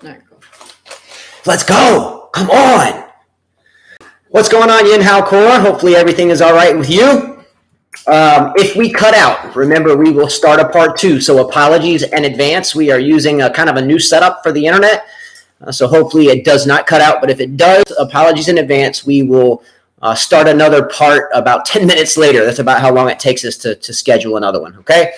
There you go. Let's go. Come on. What's going on, Yin Hao Core? Hopefully everything is all right with you. If we cut out, remember we will start a part 2. So apologies in advance. We are using a kind of a new setup for the internet. So hopefully it does not cut out. But if it does, apologies in advance. We will start another part about 10 minutes later. That's about how long it takes us to schedule another one. Okay.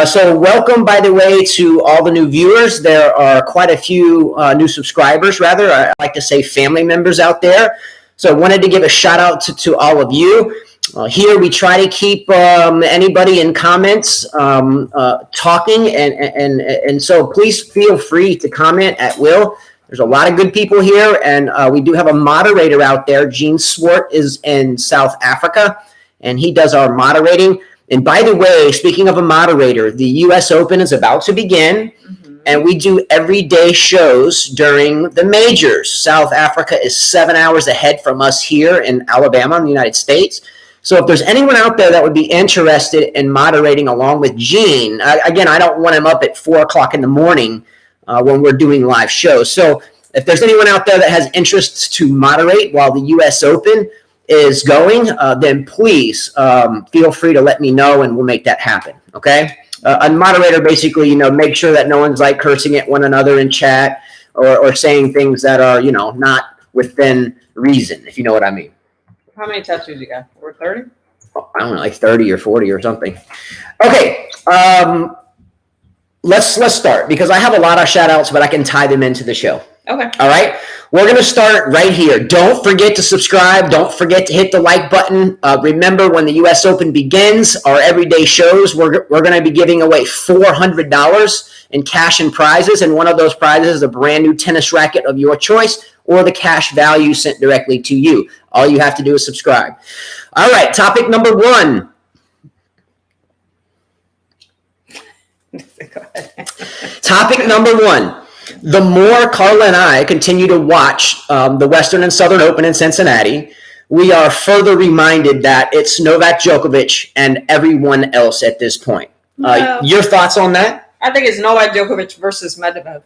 So welcome, by the way, to all the new viewers. There are quite a few new subscribers, rather. I like to say family members out there. So I wanted to give a shout out to all of you. Here we try to keep anybody in comments talking, and so please feel free to comment at will. There's a lot of good people here, and we do have a moderator out there. Gene Swart is in South Africa, and he does our moderating. And by the way, speaking of a moderator, the U.S. Open is about to begin, and we do everyday shows during the majors. South Africa is 7 hours ahead from us here in Alabama in the United States. So if there's anyone out there that would be interested in moderating along with Gene, again, I don't want him up at 4 o'clock in the morning when we're doing live shows. So if there's anyone out there that has interests to moderate while the U.S. Open is going, then please feel free to let me know and we'll make that happen, okay? A moderator basically, make sure that no one's like cursing at one another in chat or saying things that are, not within reason, if you know what I mean. How many tattoos you got? Over 30? I don't know, like 30 or 40 or something. Okay, let's start because I have a lot of shout outs, but I can tie them into the show. Okay. All right. We're going to start right here. Don't forget to subscribe. Don't forget to hit the like button. Remember, when the U.S. Open begins, our everyday shows, we're going to be giving away $400 in cash and prizes. And one of those prizes is a brand new tennis racket of your choice or the cash value sent directly to you. All you have to do is subscribe. All right. Topic number 1. Topic number 1. The more Carla and I continue to watch the Western and Southern Open in Cincinnati, we are further reminded that it's Novak Djokovic and everyone else at this point. Your thoughts on that? I think it's Novak Djokovic versus Medvedev.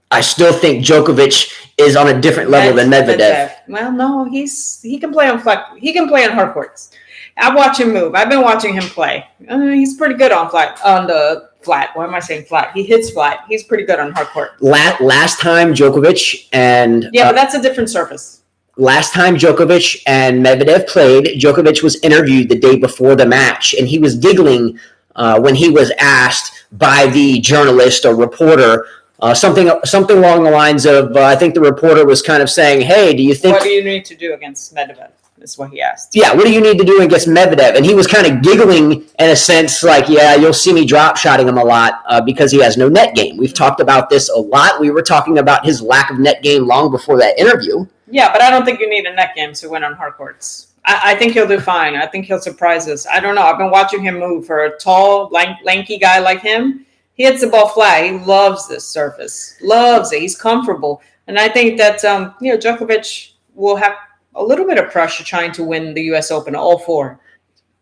I still think Djokovic is on a different level than Medvedev. Well, no, he can play on flat. He can play on hard courts. I watch him move. I've been watching him play. He's pretty good on the flat. Why am I saying flat? He hits flat. He's pretty good on hard court. Last time Djokovic and but that's a different surface. Last time Djokovic and Medvedev played, Djokovic was interviewed the day before the match, and he was giggling when he was asked by the journalist or reporter something along the lines of, I think the reporter was kind of saying, "Hey, do you think? What do you need to do against Medvedev?" Is what he asked. Yeah, what do you need to do against Medvedev? And he was kind of giggling in a sense like, yeah, you'll see me drop-shotting him a lot because he has no net game. We've talked about this a lot. We were talking about his lack of net game long before that interview. Yeah, but I don't think you need a net game to win on hard courts. I think he'll do fine. I think he'll surprise us. I don't know. I've been watching him move. For a tall, lanky guy like him, he hits the ball flat. He loves this surface. Loves it. He's comfortable. And I think that, Djokovic will have a little bit of pressure trying to win the U.S. Open, all 4.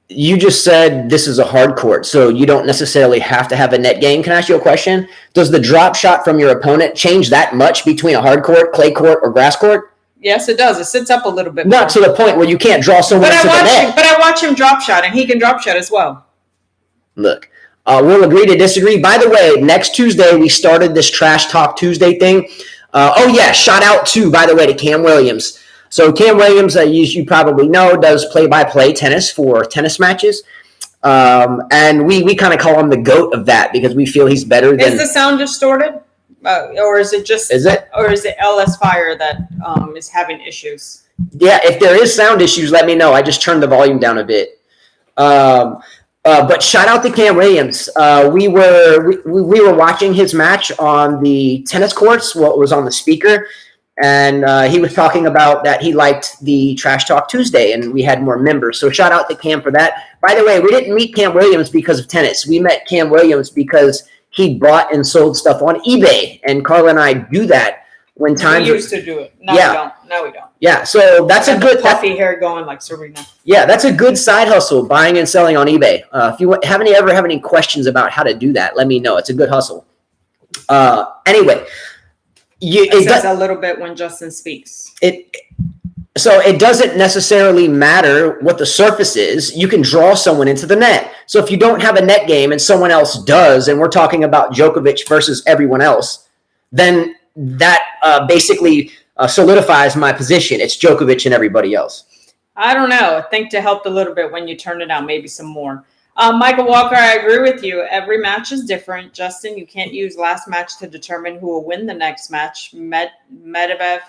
You just said this is a hard court, so you don't necessarily have to have a net game. Can I ask you a question? Does the drop shot from your opponent change that much between a hard court, clay court, or grass court? Yes, it does. It sits up a little bit. Not to the point where you can't draw someone into the net. But I watch him drop shot, and he can drop shot as well. Look, we'll agree to disagree. By the way, next Tuesday, we started this Trash Talk Tuesday thing. Shout out by the way, to Cam Williams. So Cam Williams, you probably know, does play-by-play tennis for tennis matches. And we kind of call him the GOAT of that because we feel he's better than... Is the sound distorted? Or is it just... Is it? Or is it LS Fire that is having issues? Yeah, if there is sound issues, let me know. I just turned the volume down a bit. But shout out to Cam Williams. We were watching his match on the tennis courts. Well, it was on the speaker. And he was talking about that he liked the Trash Talk Tuesday, and we had more members. So shout out to Cam for that. By the way, we didn't meet Cam Williams because of tennis. We met Cam Williams because he bought and sold stuff on eBay, and Carla and I do that when times. We used to do it. No, we don't. No, we don't. Yeah, so that's a good puffy hair going like Serena. Yeah, that's a good side hustle, buying and selling on eBay. If you ever have any questions about how to do that, let me know. It's a good hustle. Anyway. It says a little bit when Justin speaks. So it doesn't necessarily matter what the surface is. You can draw someone into the net. So if you don't have a net game and someone else does, and we're talking about Djokovic versus everyone else, then that basically solidifies my position. It's Djokovic and everybody else. I don't know. I think to help a little bit when you turn it out, maybe some more. Michael Walker, I agree with you. Every match is different. Justin, you can't use last match to determine who will win the next match. Medvedev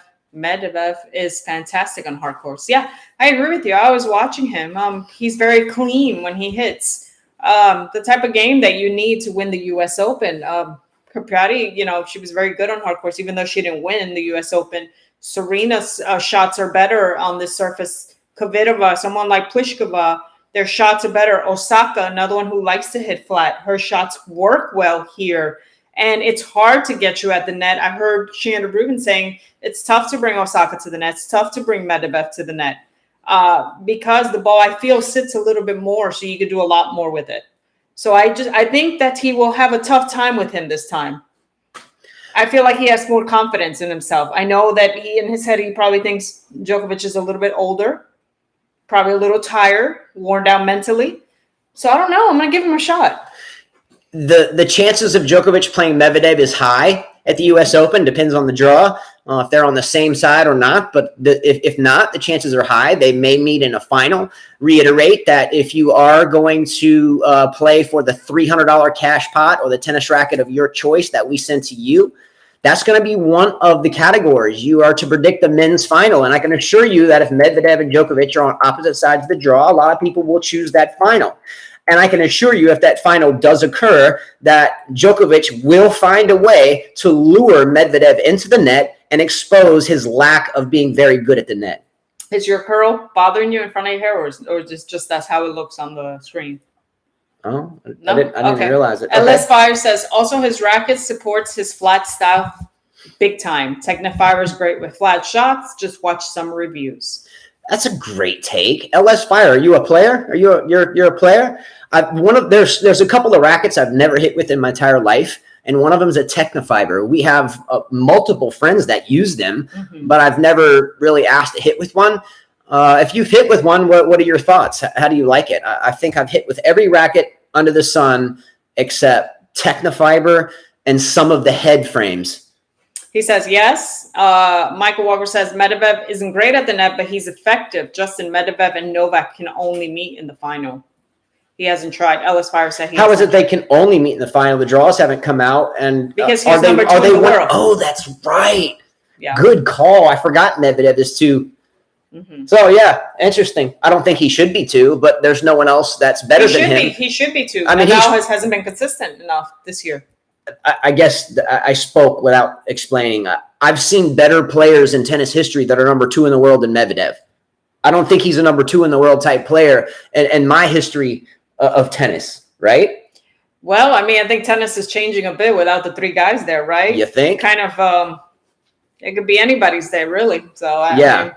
is fantastic on hard courts. Yeah, I agree with you. I was watching him. He's very clean when he hits. The type of game that you need to win the U.S. Open. Capriati, she was very good on hard courts, even though she didn't win the U.S. Open. Serena's shots are better on this surface. Kvitova, someone like Pliskova, their shots are better. Osaka, another one who likes to hit flat. Her shots work well here. And it's hard to get you at the net. I heard Shanda Rubin saying it's tough to bring Osaka to the net. It's tough to bring Medvedev to the net because the ball, I feel, sits a little bit more, so you could do a lot more with it. So I think that he will have a tough time with him this time. I feel like he has more confidence in himself. I know that in his head, he probably thinks Djokovic is a little bit older, probably a little tired, worn down mentally. So I don't know. I'm going to give him a shot. The chances of Djokovic playing Medvedev is high at the U.S. Open. Depends on the draw, if they're on the same side or not. But if not, the chances are high. They may meet in a final. Reiterate that if you are going to play for the $300 cash pot or the tennis racket of your choice that we send to you, that's going to be one of the categories. You are to predict the men's final. And I can assure you that if Medvedev and Djokovic are on opposite sides of the draw, a lot of people will choose that final. And I can assure you, if that final does occur, that Djokovic will find a way to lure Medvedev into the net and expose his lack of being very good at the net. Is your curl bothering you in front of your hair, or is just that's how it looks on the screen? Oh, no? I didn't realize it. LS Fire says, also his racket supports his flat style big time. Technifiber is great with flat shots. Just watch some reviews. That's a great take. LS Fire, are you a player? You're a player? There's a couple of rackets I've never hit with in my entire life, and one of them is a Technifiber. We have multiple friends that use them, but I've never really asked to hit with one. If you've hit with one, what are your thoughts? How do you like it? I think I've hit with every racket under the sun except Technifiber and some of the head frames. He says, yes. Michael Walker says, Medvedev isn't great at the net, but he's effective. Justin Medvedev and Novak can only meet in the final. He hasn't tried. Ellis Fire said How is it they can only meet in the final? The draws haven't come out. And because he's number 2 in the world. Oh, that's right. Yeah. Good call. I forgot Medvedev is 2. So, yeah, interesting. I don't think he should be 2, but there's no one else that's better than him. He should be 2. I mean, Nadal hasn't been consistent enough this year. I guess I spoke without explaining. I've seen better players in tennis history that are number 2 in the world than Medvedev. I don't think he's a number 2 in the world type player in my history of tennis, right? Well, I mean, I think tennis is changing a bit without the 3 guys there, right? You think? Kind of, it could be anybody's there, really. So yeah. I mean,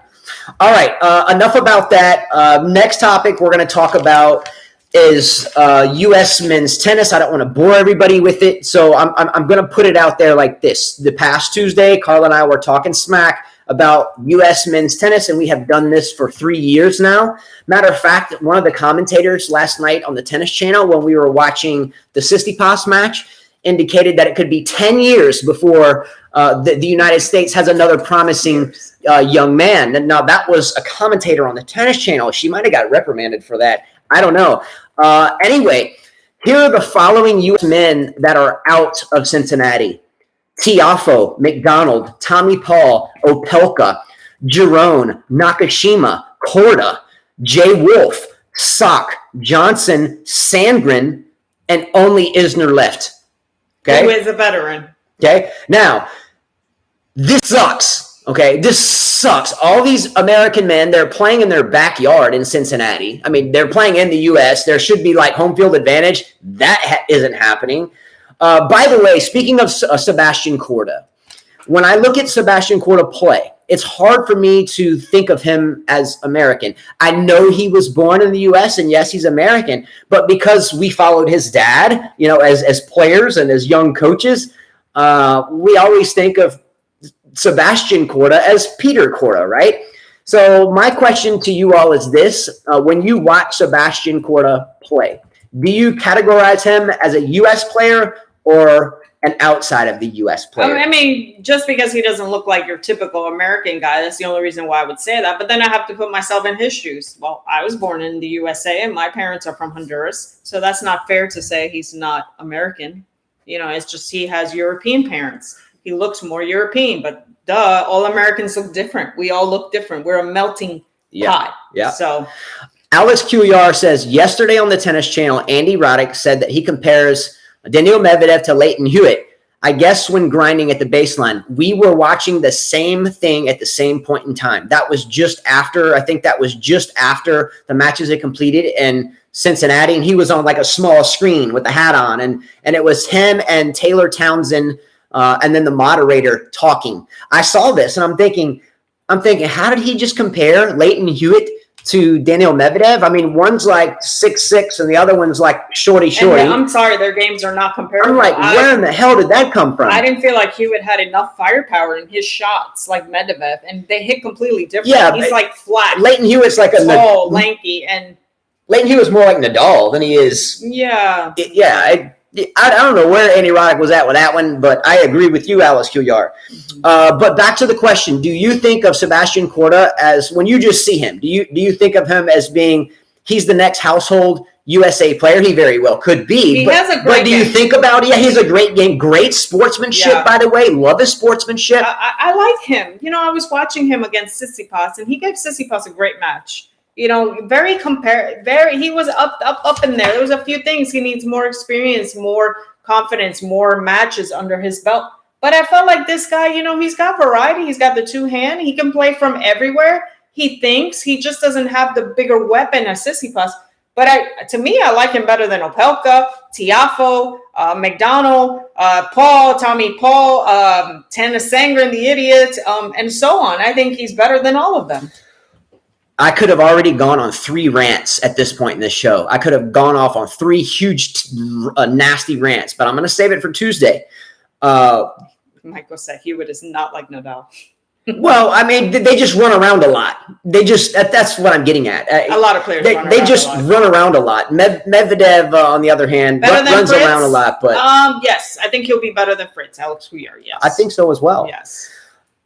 all right. Enough about that. Next topic we're going to talk about is U.S. men's tennis. I don't want to bore everybody with it, so I'm going to put it out there like this. The past Tuesday, Carl and I were talking smack about U.S. men's tennis, and we have done this for 3 years now. Matter of fact, one of the commentators last night on the Tennis Channel when we were watching the Tsitsipas match indicated that it could be 10 years before the United States has another promising young man. And now that was a commentator on the Tennis Channel. She might have got reprimanded for that. I don't know. Anyway, here are the following U.S. men that are out of Cincinnati. Tiafoe, McDonald, Tommy Paul, Opelka, Giron, Nakashima, Korda, Jay Wolf, Sock, Johnson, Sandgren, and only Isner left. Okay? Who is a veteran. Okay? Now, this sucks. Okay? This sucks. All these American men, they're playing in their backyard in Cincinnati. I mean, they're playing in the U.S. There should be like home field advantage. That isn't happening. By the way, speaking of Sebastian Korda, when I look at Sebastian Korda play, it's hard for me to think of him as American. I know he was born in the U.S., and yes, he's American, but because we followed his dad, as players and as young coaches, we always think of Sebastian Korda as Peter Korda, right? So my question to you all is this. When you watch Sebastian Korda play, do you categorize him as a U.S. player or an outside of the U.S. player? I mean, just because he doesn't look like your typical American guy, that's the only reason why I would say that. But then I have to put myself in his shoes. Well, I was born in the USA and my parents are from Honduras. So that's not fair to say he's not American. It's just he has European parents. He looks more European, but duh, all Americans look different. We all look different. We're a melting pot. Yeah. So Alex QER says, yesterday on the Tennis Channel, Andy Roddick said that he compares Daniil Medvedev to Leighton Hewitt. I guess when grinding at the baseline, we were watching the same thing at the same point in time. That was just after the matches had completed in Cincinnati, and he was on like a small screen with the hat on, and it was him and Taylor Townsend, and then the moderator talking. I saw this, and I'm thinking, how did he just compare Leighton Hewitt to Daniil Medvedev? I mean, one's like 6'6", and the other one's like shorty. And I'm sorry, their games are not comparable. I'm like, where in the hell did that come from? I didn't feel like Hewitt had enough firepower in his shots like Medvedev, and they hit completely different. Yeah, he's like flat. Leighton Hewitt's like tall, lanky, and Leighton Hewitt's more like Nadal than he is. Yeah. I don't know where Andy Roddick was at with that one, but I agree with you, Alice Couillard. But back to the question: do you think of Sebastian Korda as, when you just see him, do you think of him as being he's the next household USA player? He very well could be. He has a great But do you game. think about he has a great game, great sportsmanship, by the way. Love his sportsmanship. I like him. I was watching him against Tsitsipas, and he gave Tsitsipas a great match. He was up in there. There was a few things. He needs more experience, more confidence, more matches under his belt. But I felt like this guy, he's got variety. He's got the two-hand. He can play from everywhere. He thinks. He just doesn't have the bigger weapon as Tsitsipas. But to me, I like him better than Opelka, Tiafoe, McDonald, Tommy Paul, Tennis Sangren, the idiot, and so on. I think he's better than all of them. I could have already gone on 3 rants at this point in this show. I could have gone off on 3 huge, nasty rants, but I'm going to save it for Tuesday. Michael said Hewitt is not like Nadal. Well, I mean, they just run around a lot. That's what I'm getting at. A lot of players run around a lot. Medvedev, on the other hand, runs Fritz? around a lot. But yes, I think he'll be better than Fritz. Alex Couillard, yes. I think so as well. Yes.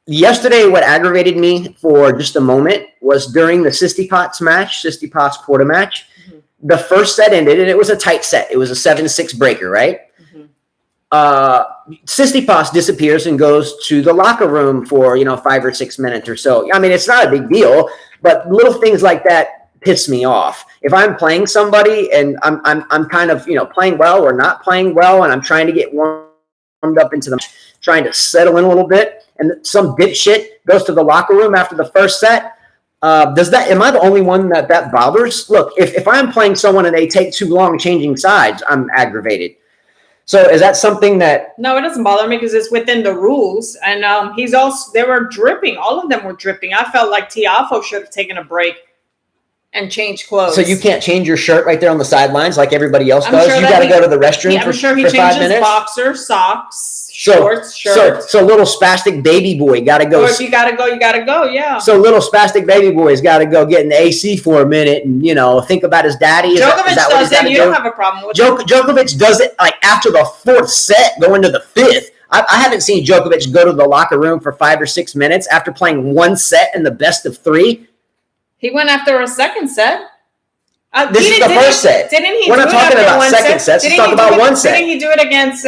Yesterday, what aggravated me for just a moment was during the Tsitsipas Korda match. Mm-hmm. The first set ended, and it was a tight set. It was a 7-6 breaker, right? Mm-hmm. Tsitsipas disappears and goes to the locker room for 5 or 6 minutes or so. I mean, it's not a big deal, but little things like that piss me off. If I'm playing somebody and I'm kind of playing well or not playing well, and I'm trying to get warmed up into the match, trying to settle in a little bit, and some dipshit goes to the locker room after the first set, am I the only one that bothers? Look, if I'm playing someone and they take too long changing sides, I'm aggravated. So is that something that... No, it doesn't bother me because it's within the rules. And they were dripping. All of them were dripping. I felt like Tiafoe should have taken a break and changed clothes. So you can't change your shirt right there on the sidelines like everybody else does? Sure you got to go to the restroom I'm sure he for 5 changes minutes? Boxer, socks, shorts, shirts. So little spastic baby boy got to go. Or if you got to go, you got to go, yeah. So little spastic baby boy's got to go get in the AC for a minute and, think about his daddy. Djokovic does it. You don't have a problem with it. Djokovic does it like after the 4th set, going to the 5th. I haven't seen Djokovic go to the locker room for 5 or 6 minutes after playing 1 set in the best of 3. He went after a second set. This is the first set. Didn't he? We're not talking about second sets. Let's talk about 1 set. Didn't he do it against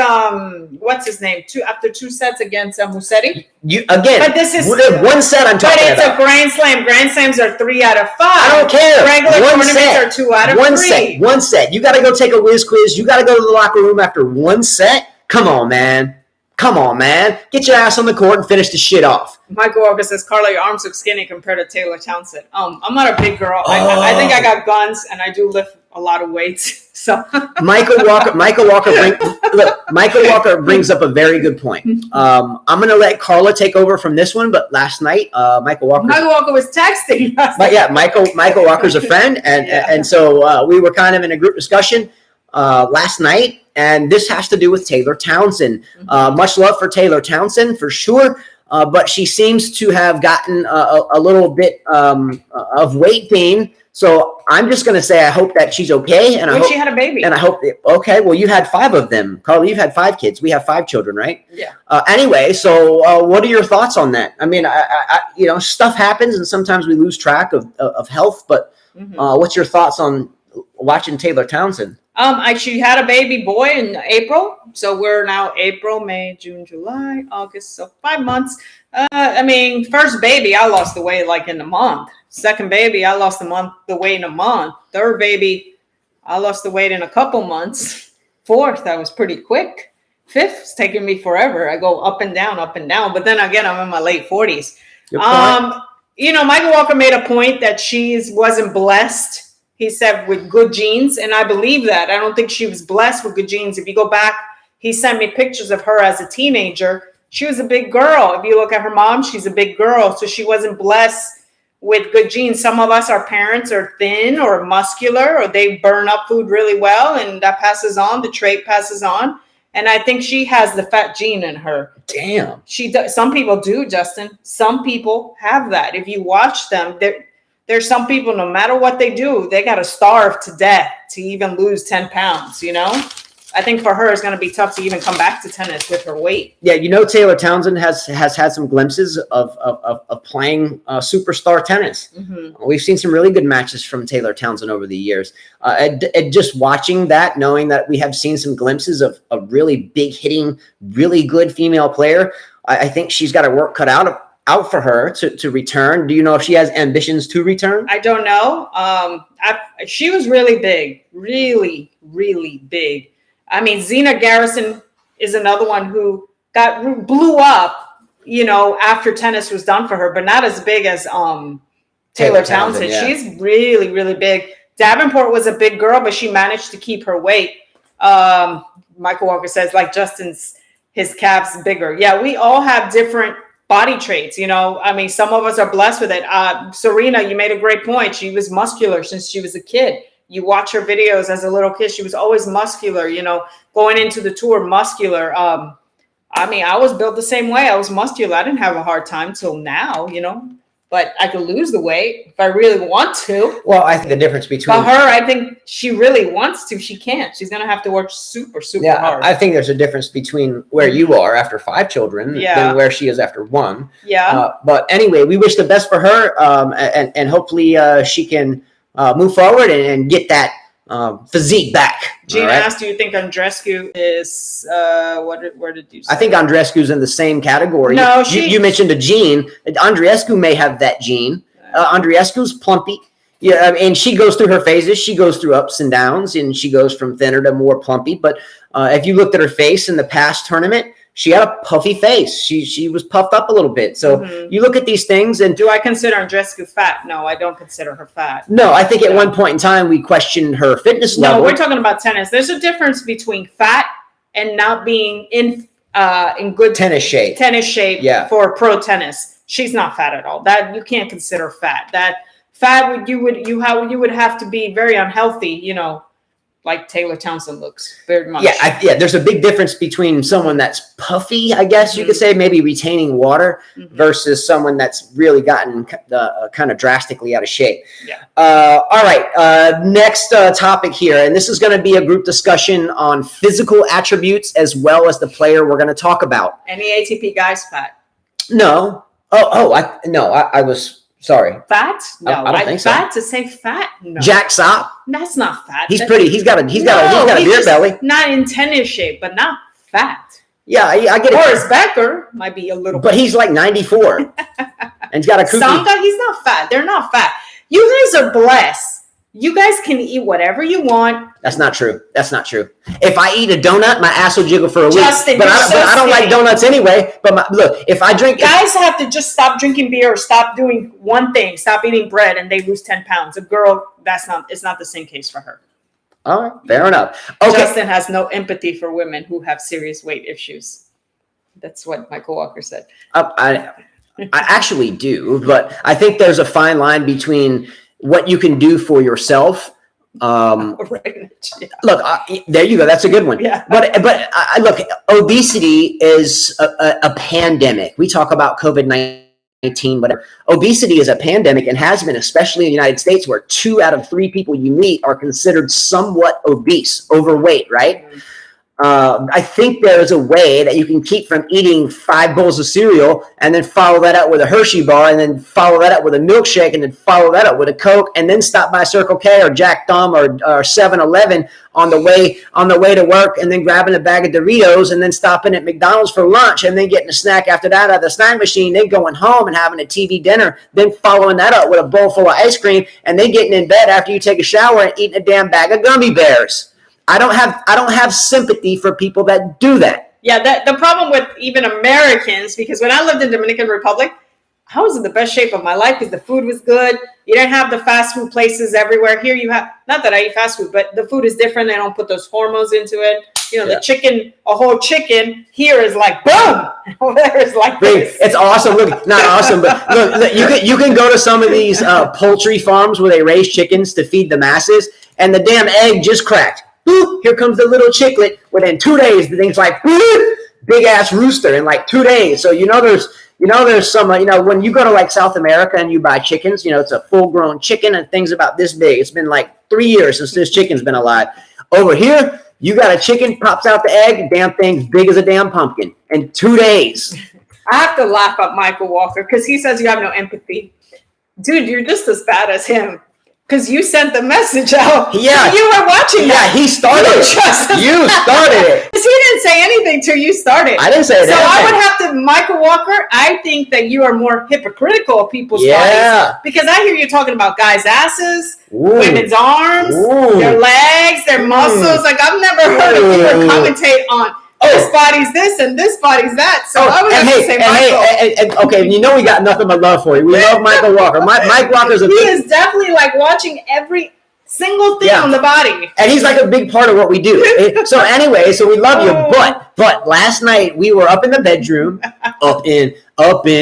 what's his name? After 2 sets against Musetti? But this is 1 set. I'm talking about. But it's a Grand Slam. Grand Slams are 3 out of 5. I don't care. Regular tournaments are 2 out of 3. 1 set. You got to go take a whiz quiz. You got to go to the locker room after 1 set. Come on, man. Get your ass on the court and finish the shit off. Michael Walker says, Carla, your arms look skinny compared to Taylor Townsend. I'm not a big girl. I think I got guns, and I do lift a lot of weights. So Michael Walker brings up a very good point. I'm going to let Carla take over from this one, but last night, Michael Walker was texting us. But yeah, Michael Walker's a friend, and so we were kind of in a group discussion last night. And this has to do with Taylor Townsend. Much love for Taylor Townsend, for sure. but she seems to have gotten a little bit of weight gain. So I'm just going to say I hope that she's okay. And she had a baby. And I hope okay. Well, you had 5 of them, Carly. You've had 5 kids. We have 5 children, right? Yeah. Anyway, so what are your thoughts on that? I mean, I stuff happens, and sometimes we lose track of health. But what's your thoughts on watching Taylor Townsend? She had a baby boy in April, so we're now April, May, June, July, August, so 5 months. First baby, I lost the weight like in a month. Second baby, I lost the weight in a month. Third baby, I lost the weight in a couple months. Fourth, I was pretty quick. Fifth, it's taking me forever. I go up and down. But then again, I'm in my late 40s. Michael Walker made a point that she wasn't blessed. He said with good genes, and I believe that. I don't think she was blessed with good genes. If you go back, he sent me pictures of her as a teenager. She was a big girl. If you look at her mom, she's a big girl. So she wasn't blessed with good genes. Some of us, our parents are thin or muscular, or they burn up food really well, and that passes on. The trait passes on. And I think she has the fat gene in her. Damn. She does. Some people do, Justin. Some people have that. If you watch them, there's some people, no matter what they do, they got to starve to death to even lose 10 pounds, I think for her, it's going to be tough to even come back to tennis with her weight. Yeah, Taylor Townsend has had some glimpses of playing superstar tennis. We've seen some really good matches from Taylor Townsend over the years. And just watching that, knowing that we have seen some glimpses of a really big hitting, really good female player, I think she's got her work cut out for her to return. Do you know if she has ambitions to return? I don't know. She was really big, really, really big. Zina Garrison is another one who blew up, after tennis was done for her, but not as big as Taylor Townsend. Yeah. She's really, really big. Davenport was a big girl, but she managed to keep her weight. Michael Walker says, like Justin's, his calves bigger. Yeah, we all have different body traits, some of us are blessed with it. Serena, you made a great point. She was muscular since she was a kid. You watch her videos as a little kid, she was always muscular, going into the tour, muscular. I was built the same way. I was muscular. I didn't have a hard time till now, but I could lose the weight if I really want to. Well, I think the difference between her, I think she really wants to. She can't. She's going to have to work super, super hard. I think there's a difference between where you are after 5 children than where she is after 1. Yeah. But anyway, we wish the best for her, and hopefully she can move forward and get that physique back. Gina asked, do you think Andreescu is where did you say? I think Andreescu's in the same category. No, you mentioned a gene. Andreescu may have that gene. Andreescu's plumpy. Yeah, and she goes through her phases. She goes through ups and downs, and she goes from thinner to more plumpy. But if you looked at her face in the past tournament, she had a puffy face. She was puffed up a little bit. So you look at these things, and do I consider Andreescu fat? No, I don't consider her fat. No, I think at one point in time we questioned her fitness level. No, we're talking about tennis. There's a difference between fat and not being in good tennis shape. For pro tennis. She's not fat at all. That you can't consider fat. That fat you would have to be very unhealthy, like Taylor Townsend looks very much. Yeah, there's a big difference between someone that's puffy, I guess you could say, maybe retaining water, versus someone that's really gotten kind of drastically out of shape. Yeah. All right, next topic here, and this is going to be a group discussion on physical attributes as well as the player we're going to talk about. Any ATP guys fat? No. I was... Sorry. Fat? No, I don't think so. Fat to say fat? No. Jack Sopp? That's not fat. He's pretty. He's got a beer belly. Not in tennis shape, but not fat. Yeah, I get it. Boris Becker might be a little. But he's like 94, and he's got a kooky. Sanka, he's not fat. They're not fat. You guys are blessed. You guys can eat whatever you want. That's not true. If I eat a donut, my ass will jiggle for a Justin, week. But I don't like donuts anyway. But look, if I drink... Guys have to just stop drinking beer or stop doing one thing. Stop eating bread and they lose 10 pounds. A girl, it's not the same case for her. All right, fair enough. Okay. Justin has no empathy for women who have serious weight issues. That's what Michael Walker said. I actually do, but I think there's a fine line between what you can do for yourself Right. Yeah. Look, there you go. That's a good one. Yeah. But look, obesity is a pandemic. We talk about COVID-19, but obesity is a pandemic and has been, especially in the United States, where 2 out of 3 people you meet are considered somewhat obese, overweight, right? Mm-hmm. I think there is a way that you can keep from eating 5 bowls of cereal and then follow that up with a Hershey bar and then follow that up with a milkshake and then follow that up with a Coke and then stop by Circle K or Jack Thumb or 7-Eleven on the way to work and then grabbing a bag of Doritos and then stopping at McDonald's for lunch and then getting a snack after that out of the snack machine, then going home and having a TV dinner, then following that up with a bowl full of ice cream and then getting in bed after you take a shower and eating a damn bag of gummy bears. I don't have sympathy for people that do that. Yeah, the problem with even Americans, because when I lived in Dominican Republic, I was in the best shape of my life because the food was good. You didn't have the fast food places everywhere. Here you have, not that I eat fast food, but the food is different. They don't put those hormones into it. You know, the chicken, a whole chicken here is like, boom. Over there is like this. It's awesome. Look, not awesome, but look, you can go to some of these poultry farms where they raise chickens to feed the masses, and the damn egg just cracked. Boop, here comes the little chicklet. Within 2 days, the thing's like, big ass rooster in like 2 days. So there's some when you go to like South America and you buy chickens, it's a full grown chicken and things about this big. It's been like 3 years since this chicken's been alive. Over here, you got a chicken, pops out the egg, damn thing's big as a damn pumpkin in 2 days. I have to laugh at Michael Walker because he says you have no empathy. Dude, you're just as bad as him. Because you sent the message out. Yeah. You were watching that. Yeah, he started it. You started it. Because he didn't say anything till you started. I didn't say that. So I would have to, Michael Walker, I think that you are more hypocritical of people's bodies. Because I hear you talking about guys' asses, women's arms, their legs, their muscles. Like, I've never heard of you commentate on this body's this and this body's that. So I would have to say Michael. Okay, we got nothing but love for you. We love Michael Walker. Mike Walker's he is definitely like watching every single thing on the body. And he's like a big part of what we do. So anyway, we love you. But last night we were up in the bedroom, up in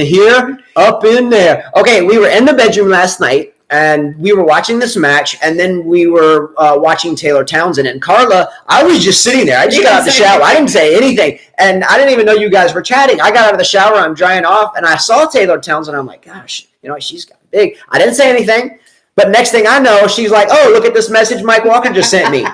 here, up in there. Okay, we were in the bedroom last night. And we were watching this match, and then we were watching Taylor Townsend. And Carla, I was just sitting there. I just got out of the shower. I didn't say anything. And I didn't even know you guys were chatting. I got out of the shower. I'm drying off, and I saw Taylor Townsend. I'm like, gosh, she's got big. I didn't say anything. But next thing I know, she's like, oh, look at this message Mike Walker just sent me.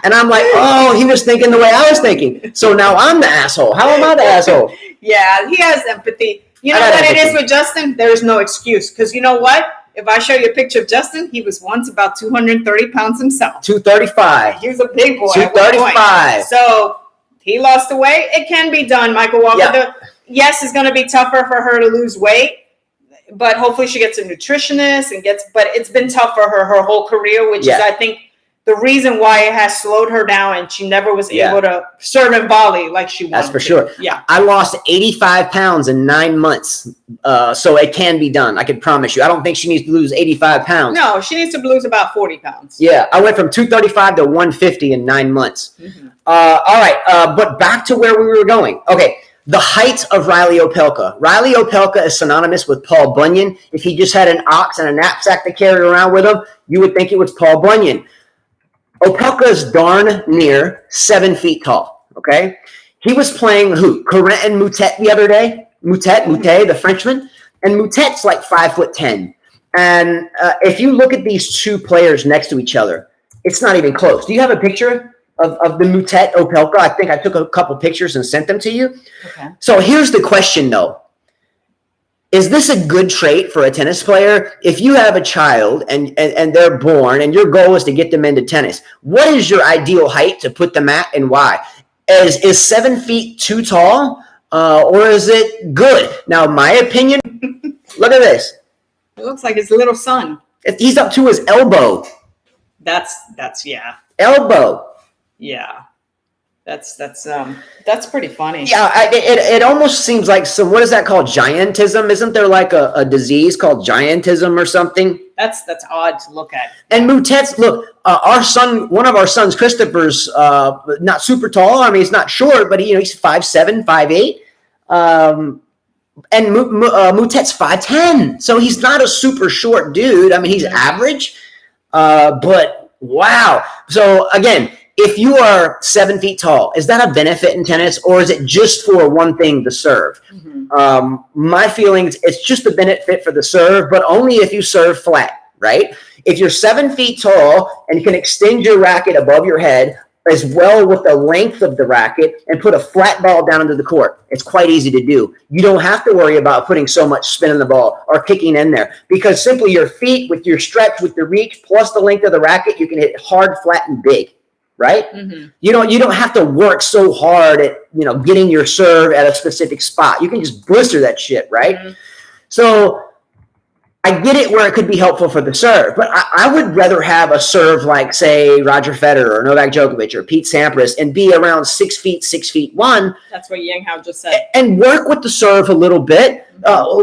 And I'm like, oh, he was thinking the way I was thinking. So now I'm the asshole. How am I the asshole? Yeah, he has empathy. You know what it is with Justin? There's no excuse. Because you know what? If I show you a picture of Justin, he was once about 230 pounds himself. 235. He was a big boy. 235. So he lost the weight. It can be done, Michael Walker. Yeah. Yes, it's going to be tougher for her to lose weight, but hopefully she gets a nutritionist but it's been tough for her whole career, which is, I think, the reason why it has slowed her down and she never was able to serve in volley like she wanted. That's for sure. Yeah. I lost 85 pounds in 9 months. So it can be done. I can promise you. I don't think she needs to lose 85 pounds. No, she needs to lose about 40 pounds. Yeah. I went from 235 to 150 in 9 months. Mm-hmm. All right. But back to where we were going. Okay. The height of Riley Opelka. Riley Opelka is synonymous with Paul Bunyan. If he just had an ox and a knapsack to carry around with him, you would think it was Paul Bunyan. Opelka is darn near 7 feet tall, okay? He was playing Corentin Moutet the other day. Moutet, the Frenchman. And Moutet's like 5'10". And if you look at these two players next to each other, it's not even close. Do you have a picture of the Moutet Opelka? I think I took a couple pictures and sent them to you. Okay. So here's the question, though. Is this a good trait for a tennis player? If you have a child and they're born and your goal is to get them into tennis, what is your ideal height to put them at and why? Is 7 feet too tall or is it good? Now, my opinion, look at this. It looks like his little son. He's up to his elbow. That's elbow. Yeah. That's pretty funny. Yeah, it almost seems like some, what is that called? Giantism? Isn't there like a disease called giantism or something? That's odd to look at. And Moutet's, look, one of our sons, Christopher's not super tall. I mean, he's not short, but he's 5'7", 5'8". And Moutet's 5'10", so he's not a super short dude. I mean, he's average, but Wow. So again, if you are 7 feet tall, is that a benefit in tennis, or is it just for one thing, the serve? My feelings, it's just a benefit for the serve, but only if you serve flat, right? If you're 7 feet tall and you can extend your racket above your head as well with the length of the racket and put a flat ball down into the court, it's quite easy to do. You don't have to worry about putting so much spin in the ball or kicking in there, because simply your feet, with your stretch, with the reach, plus the length of the racket, you can hit hard, flat, and big. Right? You don't have to work so hard at getting your serve at a specific spot. You can just blister that shit, right? So I get it where it could be helpful for the serve, but I would rather have a serve like, say, Roger Federer or Novak Djokovic or Pete Sampras and be around 6 feet, 6'1". That's what Yang Hao just said. And work with the serve a little bit,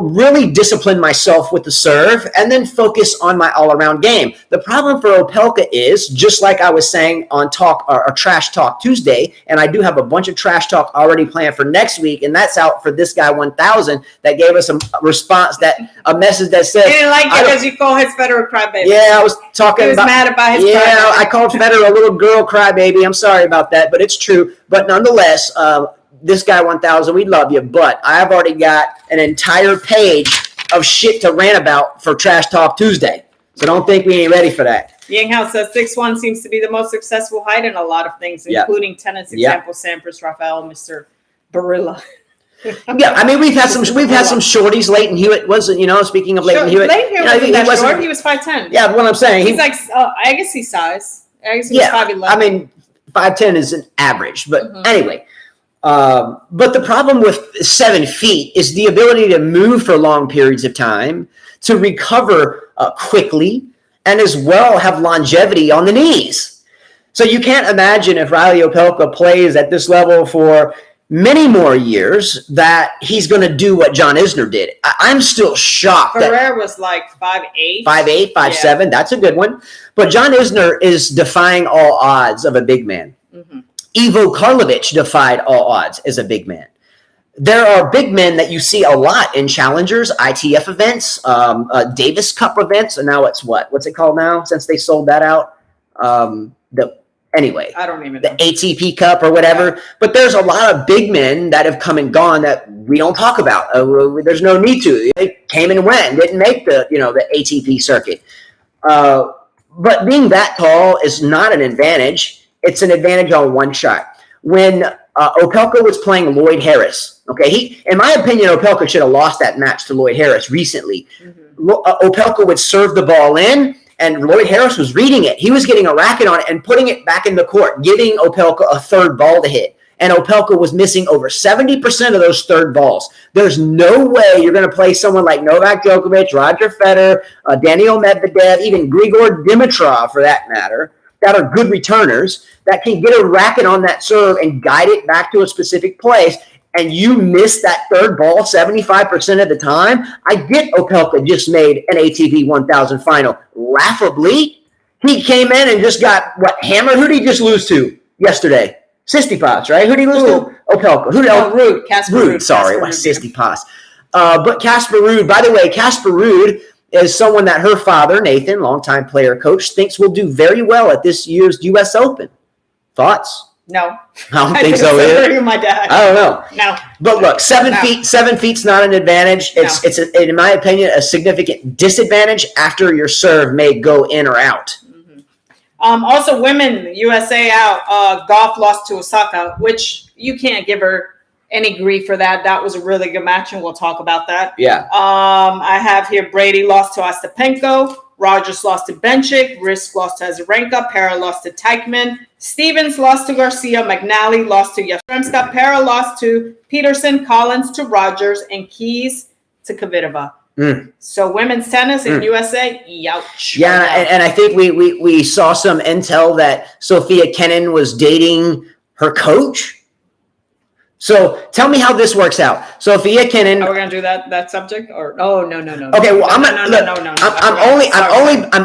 really discipline myself with the serve, and then focus on my all-around game. The problem for Opelka is, just like I was saying on Trash Talk Tuesday, and I do have a bunch of Trash Talk already planned for next week, and that's out for this guy 1000 that gave us a response, a message that said, he didn't like it because you call his Federer crybaby. Yeah, I was talking about. He was mad about his crybaby. Yeah, I called Federer a little girl crybaby. I'm sorry about that, but it's true. But nonetheless, this guy 1000, we love you, but I've already got an entire page of shit to rant about for Trash Talk Tuesday. So don't think we ain't ready for that. Yang Hao says 6'1" seems to be the most successful height in a lot of things, including tennis. Example, Sampras, Rafael, Mr. Barilla. Yeah, I mean we've had some shorties. Leighton Hewitt wasn't, speaking of Leighton Hewitt. Leighton Hewitt wasn't short. He was 5'10". Yeah, what I'm saying. He's I guess he's size. I guess he was 5'11". I mean 5'10" is an average, but anyway. But the problem with 7 feet is the ability to move for long periods of time, to recover quickly, and as well have longevity on the knees. So you can't imagine if Riley Opelka plays at this level for many more years that he's going to do what John Isner did. I'm still shocked. Ferrer was like 5'8". 5'8", 5'7". That's a good one. But John Isner is defying all odds of a big man. Ivo Karlovic defied all odds as a big man. There are big men that you see a lot in challengers, ITF events, Davis Cup events, and now it's what's it called now since they sold that out? Anyway, I don't even know. The ATP Cup or whatever. But there's a lot of big men that have come and gone that we don't talk about. There's no need to. They came and went, didn't make the ATP circuit. But being that tall is not an advantage. It's an advantage on one shot. When Opelka was playing Lloyd Harris, okay, in my opinion, Opelka should have lost that match to Lloyd Harris recently. Opelka would serve the ball in, and Lloyd Harris was reading it. He was getting a racket on it and putting it back in the court, giving Opelka a third ball to hit. And Opelka was missing over 70% of those third balls. There's no way you're going to play someone like Novak Djokovic, Roger Federer, Daniil Medvedev, even Grigor Dimitrov for that matter, that are good returners, that can get a racket on that serve and guide it back to a specific place, and you miss that third ball 75% of the time. I get Opelka just made an ATP 1000 final. Laughably, he came in and just got, hammered? Who did he just lose to yesterday? Sistipas, right? Who did he lose to? Opelka. Ruud. Casper Ruud. Sorry, Sistipas. But Casper Ruud, by the way, Casper Ruud is someone that her father, Nathan, longtime player coach, thinks will do very well at this year's U.S. Open. Thoughts? No. I don't think so either. My dad. I don't know. No. But look, 7 feet's not an advantage. It's in my opinion, a significant disadvantage after your serve may go in or out. Also, women, USA out. Gauff lost to Osaka, which you can't give her any grief for that. That was a really good match, and we'll talk about that. Yeah. I have here Brady lost to Ostapenko. Rogers lost to Benchik. Risk lost to Azarenka. Pera lost to Teichmann. Stevens lost to Garcia. McNally lost to Yastremska. Pera lost to Peterson. Collins to Rogers. And Keys to Kvitova. So women's tennis in USA, youch. Yeah, and I think we saw some intel that Sophia Kenin was dating her coach. So tell me how this works out. Sophia Kenin. Are we gonna do that subject or no? Okay, well I'm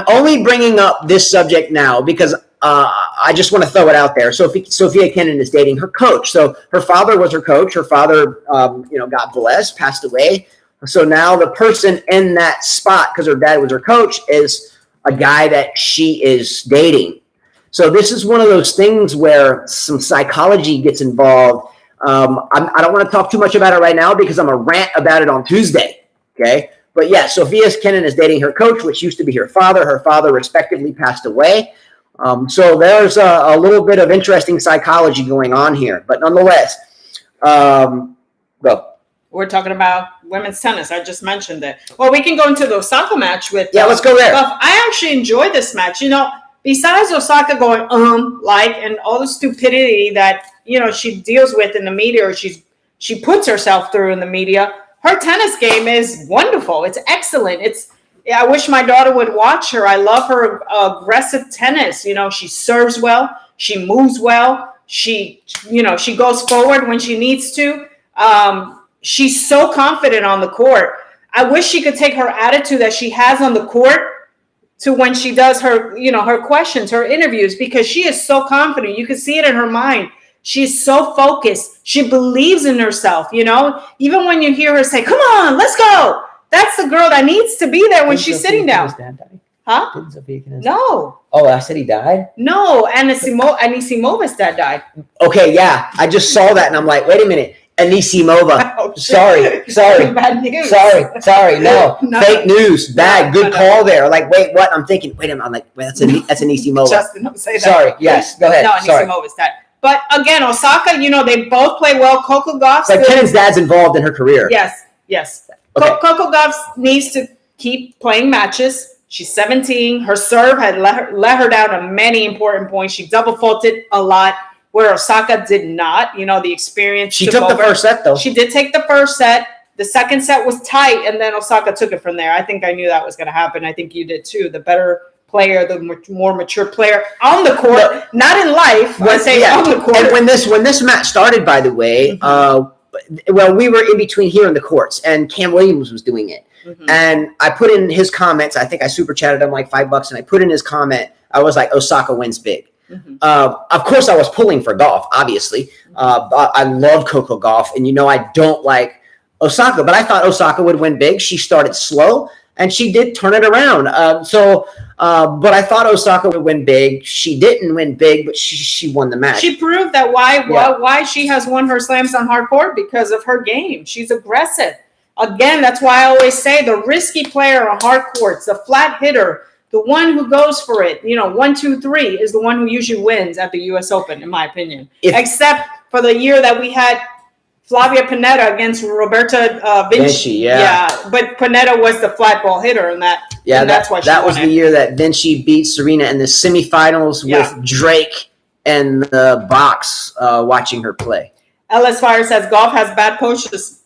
only bringing up this subject now because I just want to throw it out there. Sophia Kenin is dating her coach. So her father was her coach. Her father, God bless, passed away. So now the person in that spot, because her dad was her coach, is a guy that she is dating. So this is one of those things where some psychology gets involved. I don't want to talk too much about it right now because I'm going to rant about it on Tuesday. Okay. But yeah, Sophia Kenin is dating her coach, which used to be her father. Her father respectively passed away. So there's a little bit of interesting psychology going on here. But nonetheless, go. We're talking about women's tennis. I just mentioned it. Well, we can go into the Osaka match with. Yeah, let's go there. Gauff. I actually enjoyed this match. Besides Osaka going and all the stupidity that she deals with in the media, or she puts herself through in the media. Her tennis game is wonderful. It's excellent. I wish my daughter would watch her. I love her aggressive tennis. She serves well. She moves well. She goes forward when she needs to. She's so confident on the court. I wish she could take her attitude that she has on the court to when she does her, her questions, her interviews, because she is so confident. You can see it in her mind. She's so focused. She believes in herself, even when you hear her say, "Come on, let's go." That's the girl that needs to be there when she's sitting down. Huh? Didn't Sophia Kenin? No. Oh, I said he died? No, Anisimova's dad died. Okay, yeah. I just saw that and I'm like, wait a minute. Anisimova. Oh, sorry. Bad news. Sorry. No. Fake news. Bad. No, Good call there. Like, wait, what? I'm thinking, wait a minute. I'm like, wait, that's Anisimova. Justin, don't say that. Sorry. Yes. Go ahead. No, Anisimova's dad. But again, Osaka, they both play well. Coco Gauff. But Kenin's dad's involved in her career. Yes. Okay. Coco Gauff needs to keep playing matches. She's 17. Her serve had let her down on many important points. She double faulted a lot, where Osaka did not. The experience. She took the first set, though. She did take the first set. The second set was tight, and then Osaka took it from there. I think I knew that was going to happen. I think you did too. The better player, the more mature player on the court, not in life. On the court. And when this match started, by the way, we were in between here in the courts, and Cam Williams was doing it. Mm-hmm. And I put in his comments. I think I super chatted him like $5, and I put in his comment. I was like, Osaka wins big. Mm-hmm. Of course, I was pulling for Gauff, obviously. I love Coco Gauff, and I don't like Osaka, but I thought Osaka would win big. She started slow, and she did turn it around. But I thought Osaka would win big. She didn't win big, but she won the match. She proved that why she has won her slams on hard court, because of her game. She's aggressive. Again, that's why I always say the risky player on hard courts, the flat hitter, the one who goes for it, 1, 2, 3 is the one who usually wins at the U.S. Open, in my opinion. Except for the year that we had Flavia Pennetta against Roberta Vinci. Yeah, but Pennetta was the flat ball hitter in that. Yeah, that's why she that was the year that Vinci beat Serena in the semifinals with Drake and the box watching her play. LS Fire says Gauff has bad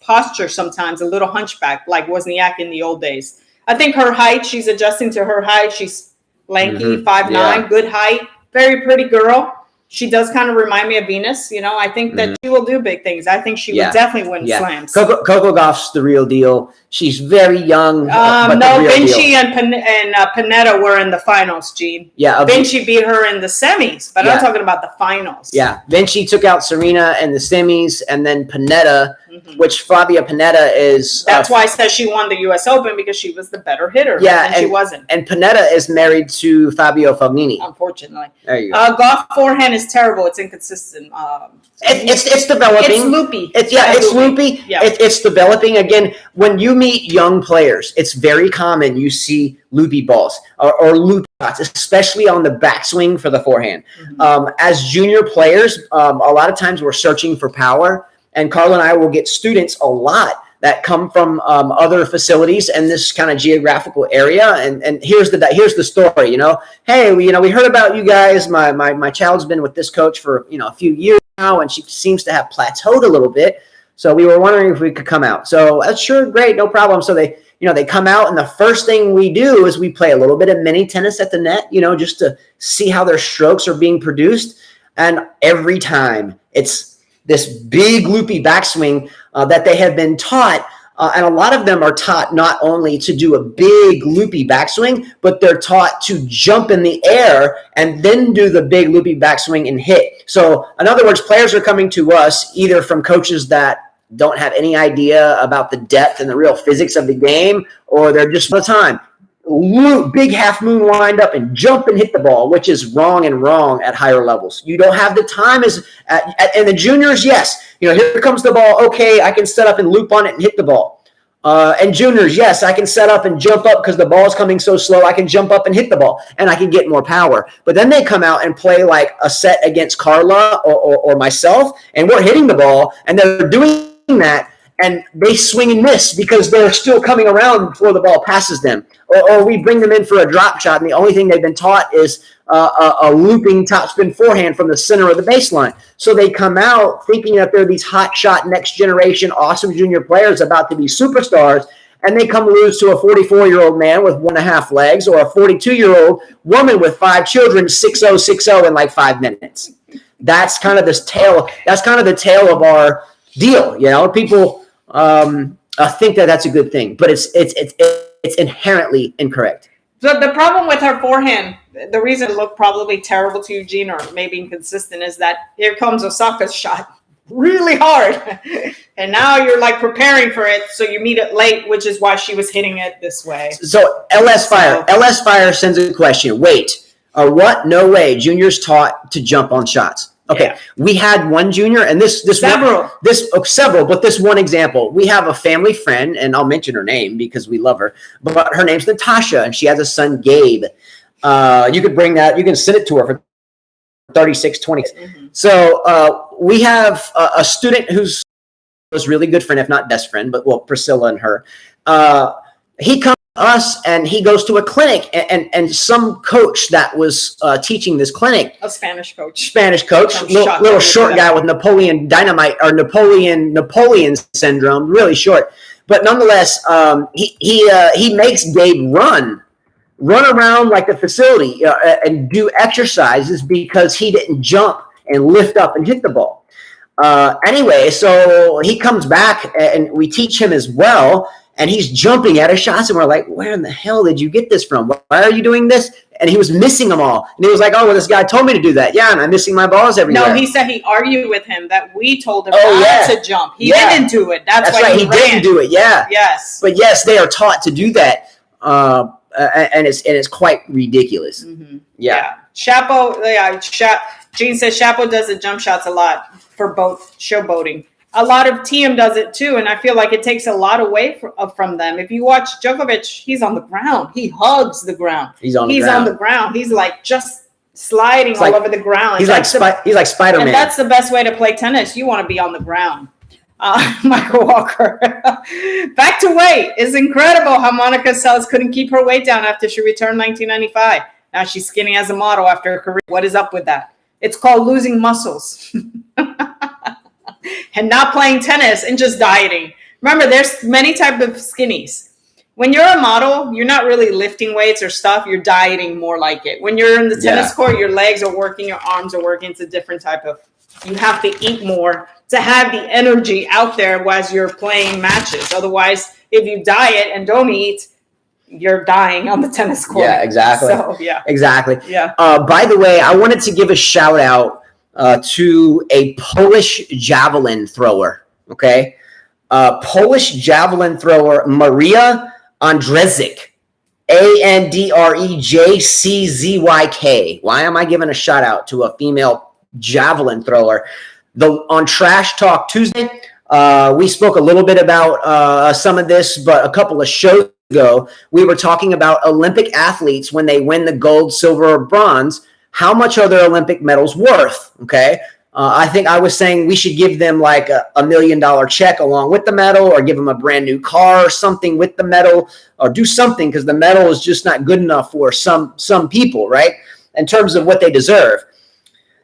posture sometimes, a little hunchback, like Wozniak in the old days. I think her height, she's adjusting to her height. She's lanky, 5'9", good height, very pretty girl. She does kind of remind me of Venus. I think that she will do big things. I think she would definitely win slams. Coco Gauff's the real deal. She's very young. Vinci and Pennetta were in the finals, Gene. Yeah. Vinci beat her in the semis, but I'm talking about the finals. Yeah. Vinci took out Serena in the semis, and then Pennetta, which Flavia Pennetta is. That's why I said she won the U.S. Open, because she was the better hitter. Yeah. And she wasn't. And Pennetta is married to Fabio Fognini. Unfortunately. There you go. Gauff forehand is terrible. It's inconsistent. It's developing. It's loopy. It's loopy. Yeah. It's developing. Again, when you meet young players, it's very common you see loopy balls or loop shots, especially on the backswing for the forehand. Mm-hmm. As junior players, a lot of times we're searching for power, and Carla and I will get students a lot that come from other facilities in this kind of geographical area. And here's the story. Hey, we heard about you guys. My child's been with this coach for a few years now, and she seems to have plateaued a little bit. So we were wondering if we could come out. So that's sure, great, no problem. So they come out, and the first thing we do is we play a little bit of mini tennis at the net, just to see how their strokes are being produced. And every time it's this big loopy backswing that they have been taught. And a lot of them are taught not only to do a big loopy backswing, but they're taught to jump in the air and then do the big loopy backswing and hit. So in other words, players are coming to us either from coaches that don't have any idea about the depth and the real physics of the game, or they're just all the time. big half moon wind up and jump and hit the ball, which is wrong at higher levels. You don't have the time and the juniors. Yes, here comes the ball. Okay, I can set up and loop on it and hit the ball. And juniors, yes, I can set up and jump up because the ball's coming so slow. I can jump up and hit the ball, and I can get more power. But then they come out and play like a set against Carla or myself, and we're hitting the ball, and they're doing that, and they swing and miss because they're still coming around before the ball passes them. Or we bring them in for a drop shot, and the only thing they've been taught is a looping topspin forehand from the center of the baseline. So they come out thinking that they're these hot shot, next generation, awesome junior players about to be superstars, and they come lose to a 44-year-old man with 1.5 legs or a 42-year-old woman with 5 children, 6-0, 6-0 in like 5 minutes. That's kind of this tale. That's kind of the tale of our deal. People think that that's a good thing, but it's inherently incorrect. So the problem with her forehand, the reason it looked probably terrible to Eugene or maybe inconsistent is that here comes Osaka's shot really hard. And now you're like preparing for it. So you meet it late, which is why she was hitting it this way. So LS Fire sends a question. Wait, what? No way. Juniors taught to jump on shots. Okay, yeah. We had one junior, and several, but this one example. We have a family friend, and I'll mention her name because we love her. But her name's Natasha, and she has a son, Gabe. You could bring that. You can send it to her for 36.20. Mm-hmm. So we have a student who's a really good friend, if not best friend, but Priscilla and her. He comes to us and he goes to a clinic, and some coach that was teaching this clinic, a Spanish coach, little short guy with Napoleon Dynamite or Napoleon syndrome, really short, but nonetheless, he makes Gabe run around like the facility and do exercises because he didn't jump and lift up and hit the ball. Anyway, so he comes back and we teach him as well. And he's jumping at his shots, and we're like, where in the hell did you get this from? Why are you doing this? And he was missing them all. And he was like, oh, well, this guy told me to do that. Yeah, and I'm missing my balls everywhere. No, he said he argued with him that we told him not to jump. He didn't do it. That's why right. He didn't do it, yeah. Yes. But yes, they are taught to do that, and it's quite ridiculous. Mm-hmm. Yeah. Chapo, Gene says Chapo does the jump shots a lot for both showboating. A lot of TM does it too, and I feel like it takes a lot away from them. If you watch Djokovic, he's on the ground. He hugs the ground. He's on the ground. He's like just sliding all over the ground. He's like Spider-Man. And that's the best way to play tennis. You want to be on the ground. Michael Walker. Back to weight. It's incredible how Monica Seles couldn't keep her weight down after she returned 1995. Now she's skinny as a model after her career. What is up with that? It's called losing muscles. And not playing tennis and just dieting. Remember, there's many types of skinnies. When you're a model, you're not really lifting weights or stuff. You're dieting more like it. When you're in the tennis court, your legs are working, your arms are working. It's a different type of, you have to eat more to have the energy out there as you're playing matches. Otherwise, if you diet and don't eat, you're dying on the tennis court. Yeah, exactly. So, yeah. Exactly. Yeah. By the way, I wanted to give a shout out to a Polish javelin thrower, okay? Polish javelin thrower Maria Andrzezyk, Andrejczyk. Why am I giving a shout out to a female javelin thrower? On Trash Talk Tuesday, we spoke a little bit about some of this, but a couple of shows ago, we were talking about Olympic athletes when they win the gold, silver, or bronze. How much are their Olympic medals worth? Okay. I think I was saying we should give them like a $1 million check along with the medal, or give them a brand new car or something with the medal, or do something, because the medal is just not good enough for some people, right? In terms of what they deserve.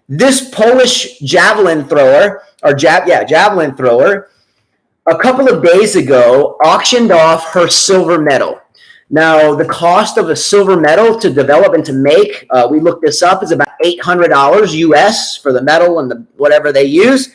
This Polish javelin thrower, javelin thrower, a couple of days ago auctioned off her silver medal. Now, the cost of a silver medal to develop and to make, we looked this up, is about $800 US for the medal and whatever they use.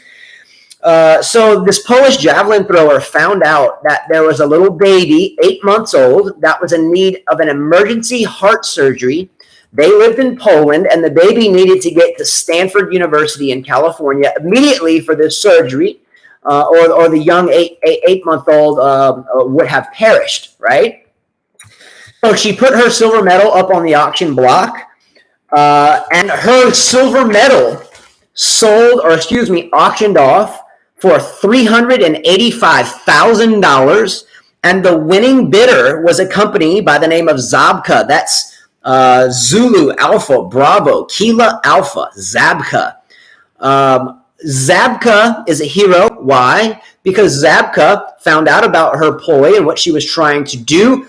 So this Polish javelin thrower found out that there was a little baby, 8 months old, that was in need of an emergency heart surgery. They lived in Poland, and the baby needed to get to Stanford University in California immediately for this surgery, or the young eight-month-old would have perished, right? So she put her silver medal up on the auction block, and her silver medal auctioned off for $385,000, and the winning bidder was a company by the name of Zabka. That's Zulu Alpha Bravo Kilo Alpha Zabka. Zabka is a hero. Why? Because Zabka found out about her ploy and what she was trying to do.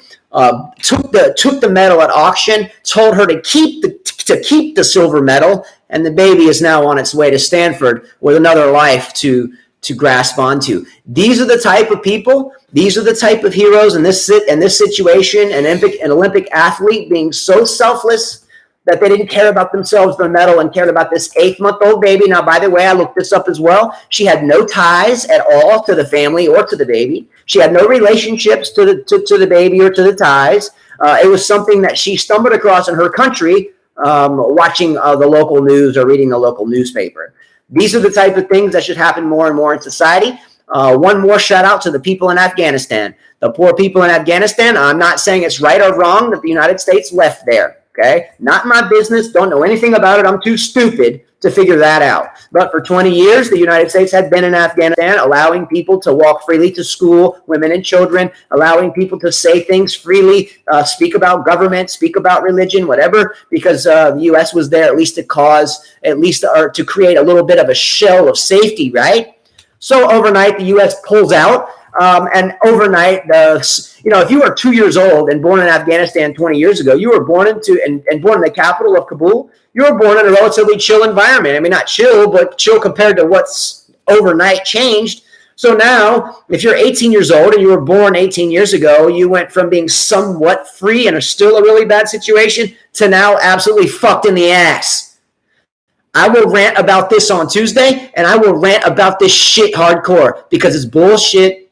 Took the medal at auction, told her to keep the silver medal, and the baby is now on its way to Stanford with another life to grasp onto. These are the type of people. These are the type of heroes in this situation. An Olympic athlete being so selfless that they didn't care about themselves, their medal, and cared about this 8-month-old baby. Now, by the way, I looked this up as well. She had no ties at all to the family or to the baby. She had no relationships to the baby or to the ties. It was something that she stumbled across in her country, watching the local news or reading the local newspaper. These are the type of things that should happen more and more in society. One more shout out to the people in Afghanistan. The poor people in Afghanistan. I'm not saying it's right or wrong that the United States left there. Okay, not my business. Don't know anything about it. I'm too stupid to figure that out. But for 20 years, the United States had been in Afghanistan, allowing people to walk freely to school, women and children, allowing people to say things freely, speak about government, speak about religion, whatever, because the U.S. was there at least to to create a little bit of a shell of safety, right? So overnight, the U.S. pulls out. And overnight, if you were 2 years old and born in Afghanistan 20 years ago, you were born and born in the capital of Kabul. You were born in a relatively chill environment. I mean, not chill, but chill compared to what's overnight changed. So now, if you're 18 years old and you were born 18 years ago, you went from being somewhat free and still a really bad situation to now absolutely fucked in the ass. I will rant about this on Tuesday, and I will rant about this shit hardcore because it's bullshit.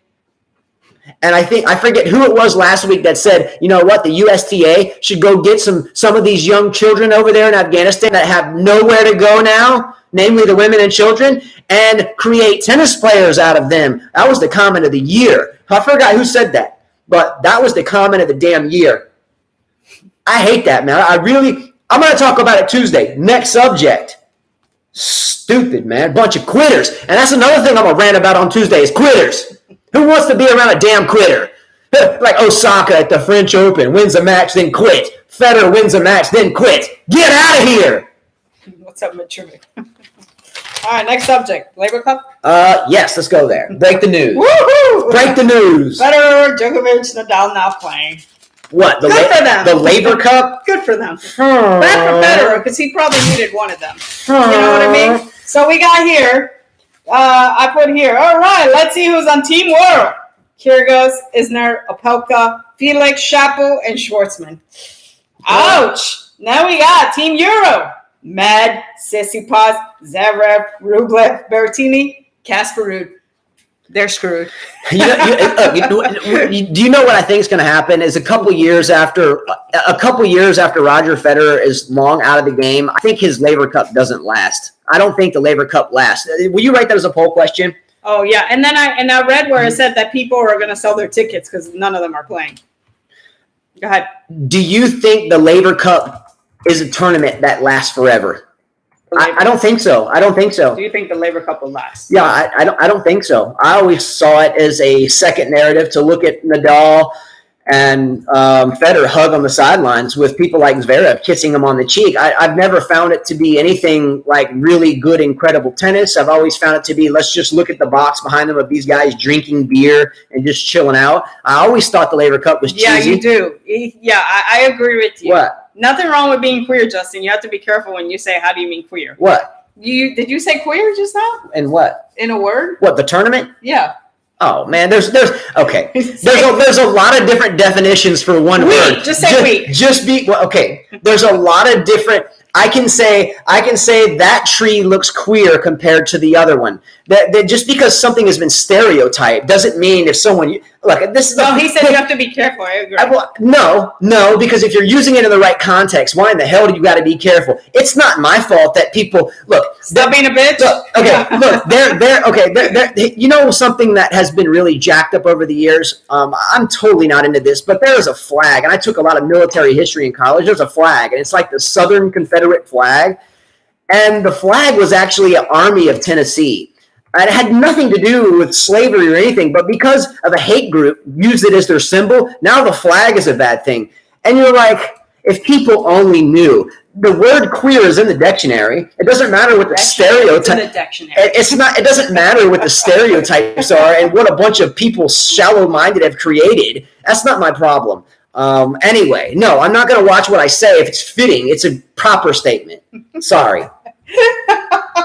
And I forget who it was last week that said, you know what, the USTA should go get some of these young children over there in Afghanistan that have nowhere to go now, namely the women and children, and create tennis players out of them. That was the comment of the year. I forgot who said that, but that was the comment of the damn year. I hate that, man. I'm going to talk about it Tuesday. Next subject. Stupid, man. Bunch of quitters. And that's another thing I'm going to rant about on Tuesday is quitters. Who wants to be around a damn quitter? Like Osaka at the French Open, wins a match, then quit. Federer wins a match, then quit. Get out of here. What's up, Maturity? All right, next subject. Labor Cup? Yes, let's go there. Break the news. Woohoo! Break the news. Federer, Djokovic, Nadal now playing. What? Good for them. The Labor Cup? Good for them. Bad for Federer because he probably needed one of them. You know what I mean? So we got here. I put here, all right, let's see who's on Team World. Kyrgios, Isner, Opelka, Felix, Shapo, and Schwartzman. Ouch! Now we got Team Euro. Med, Tsitsipas, Zverev, Rublev, Berrettini, Casper Ruud. They're screwed. Do you know what I think is going to happen? Is a couple years after Roger Federer is long out of the game, I think his Labor Cup doesn't last. I don't think the Labor Cup lasts. Will you write that as a poll question? Oh yeah, and then I read where it said that people are going to sell their tickets because none of them are playing. Go ahead. Do you think the Labor Cup is a tournament that lasts forever? I don't think so. Do you think the Labor Cup will last? Yeah, I don't think so. I always saw it as a second narrative to look at Nadal and Federer hug on the sidelines with people like Zverev kissing him on the cheek. I've never found it to be anything like really good, incredible tennis. I've always found it to be, let's just look at the box behind them of these guys drinking beer and just chilling out. I always thought the Labor Cup was cheesy. Yeah, you do. Yeah, I agree with you. What? Nothing wrong with being queer, Justin. You have to be careful when you say, how do you mean queer? What? Did you say queer just now? And what? In a word? What, the tournament? Yeah. Oh man, there's okay. There's a lot of different definitions for one word. Just say we. Okay. There's a lot of different. I can say that tree looks queer compared to the other one. That just because something has been stereotyped doesn't mean if someone look, this is no. He said you have to be careful. I agree. No, because if you're using it in the right context, why in the hell do you got to be careful? It's not my fault that people look. Stop being a bitch. They're you know something that has been really jacked up over the years. I'm totally not into this, but there is a flag, and I took a lot of military history in college. There's a flag, and it's like the Southern Confederate flag, and the flag was actually an Army of Tennessee. And it had nothing to do with slavery or anything, but because of a hate group used it as their symbol, now the flag is a bad thing. And you're like, if people only knew. The word queer is in the dictionary. It doesn't matter what the stereotype. It's in the dictionary. It doesn't matter what the stereotypes are and what a bunch of people shallow-minded have created. That's not my problem. Anyway, no, I'm not going to watch what I say if it's fitting. It's a proper statement. Sorry.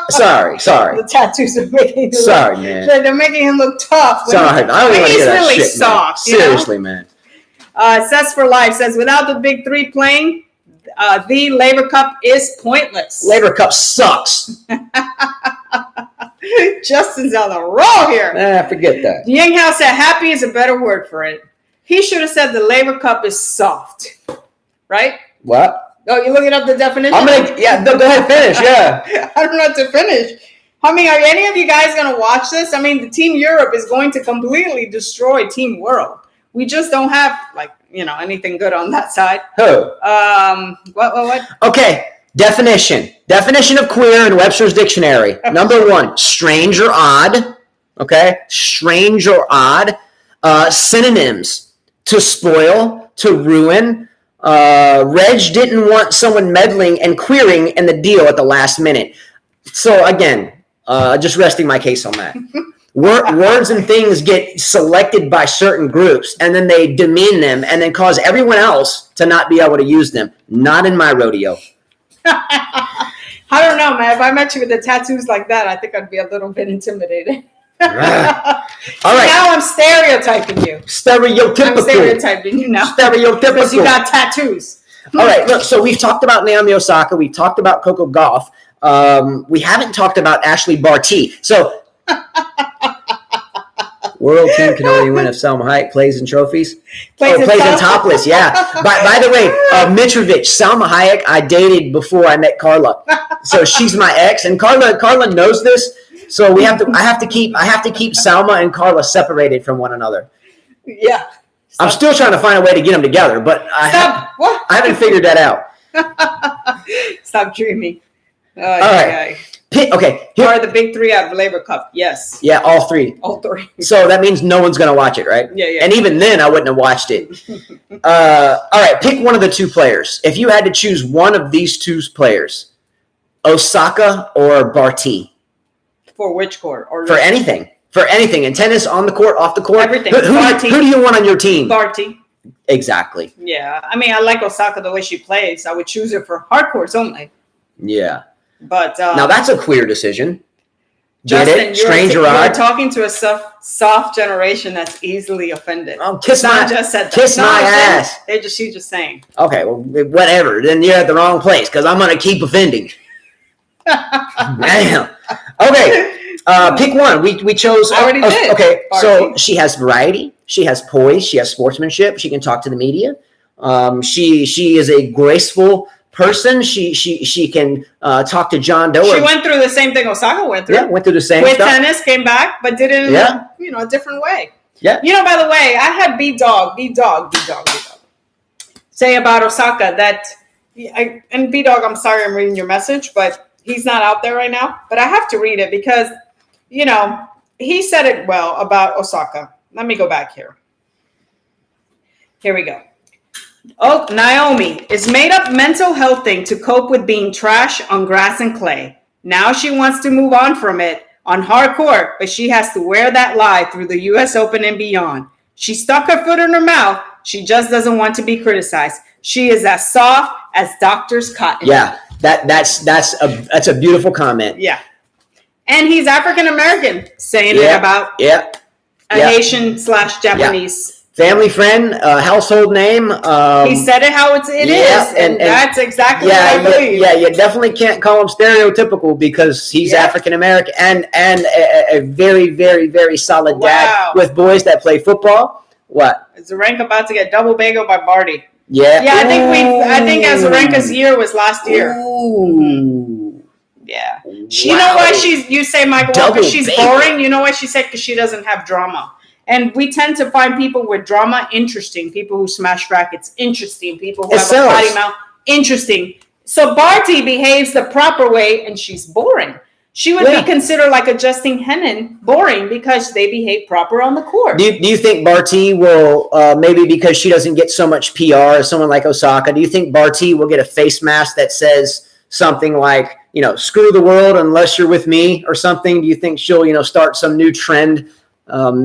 Sorry. The tattoos are making him man. They're making him look tough. Sorry, I don't want to hear that really shit, soft. man. Seriously, man. Says for life says without the big three playing, the Labor Cup is pointless. Labor Cup sucks. Justin's on the roll here. Forget that. Yang Hao said happy is a better word for it. He should have said the Labor Cup is soft. Right? What? Oh, you're looking up the definition? Go ahead, finish, yeah. I don't know what to finish. I mean, are any of you guys going to watch this? I mean, the Team Europe is going to completely destroy Team World. We just don't have, anything good on that side. Who? What? Okay, definition. Definition of queer in Webster's Dictionary. Number 1, strange or odd. Okay? Strange or odd. Synonyms. To spoil, to ruin. Reg didn't want someone meddling and queering in the deal at the last minute. So again, just resting my case on that. Words and things get selected by certain groups, and then they demean them, and then cause everyone else to not be able to use them. Not in my rodeo. I don't know, man. If I met you with the tattoos like that, I think I'd be a little bit intimidated. All right. Now I'm stereotyping you. Stereotypical. I'm stereotyping you now. Stereotypical. Because you got tattoos. All right. Look, so we've talked about Naomi Osaka. We've talked about Coco Gauff. We haven't talked about Ashley Barty. So, world team can only win if Salma Hayek plays in trophies. Plays in topless. Yeah. By the way, Mitrovic, Salma Hayek, I dated before I met Carla. So she's my ex, and Carla knows this. So I have to keep Salma and Carla separated from one another. Yeah. I'm still trying to find a way to get them together, but I haven't figured that out. Stop dreaming. All right. Okay. Here are the big three out of Labor Cup. Yes. Yeah, all three. All three. So that means no one's going to watch it, right? Yeah. And even then, I wouldn't have watched it. All right. Pick one of the two players. If you had to choose one of these two players, Osaka or Barty. For which court? Or for anything. For anything. In tennis, on the court, off the court. Everything. Who do you want on your team? Barty. Exactly. Yeah. I mean, I like Osaka the way she plays. I would choose her for hard courts only. Yeah. But now that's a queer decision. Justin, Stranger odd. You're talking to a soft generation that's easily offended. Oh, kiss my ass. She's just saying. Okay, well, whatever. Then you're at the wrong place because I'm going to keep offending. Damn. Okay. Pick one. We chose. I already did. Okay. So she has variety. She has poise. She has sportsmanship. She can talk to the media. She is a graceful person. She can talk to John Doe. She went through the same thing Osaka went through. Yeah, went through the same with stuff. tennis, came back, but did it in a different way. Yeah. By the way, I had B Dog say about Osaka that, and B Dog, I'm sorry I'm reading your message, but he's not out there right now. But I have to read it because, he said it well about Osaka. Let me go back here. Here we go. Oh, Naomi is made up mental health thing to cope with being trash on grass and clay. Now she wants to move on from it on hard court, but she has to wear that lie through the U.S. Open and beyond. She stuck her foot in her mouth. She just doesn't want to be criticized. She is as soft as doctor's cotton. Yeah, that's a beautiful comment. Yeah, and he's African American, saying it about a Haitian/Japanese. Family friend, household name. He said it how it is, and that's exactly what I believe. Yeah, you definitely can't call him stereotypical because he's African American and a very, very, very solid dad with boys that play football. What? Is Azarenka about to get double bagel by Barty? Yeah. Yeah, I think Azarenka's year was last year. Ooh. Yeah. You know why you say Michael Walker, she's boring? You know why she said? Because she doesn't have drama. And we tend to find people with drama interesting. People who smash rackets interesting. People who have a potty mouth interesting. So Barty behaves the proper way, and she's boring. She would be considered like a Justine Henin, boring, because they behave proper on the court. Do you think Barty will, maybe because she doesn't get so much PR as someone like Osaka, do you think Barty will get a face mask that says something like, screw the world unless you're with me or something? Do you think she'll, start some new trend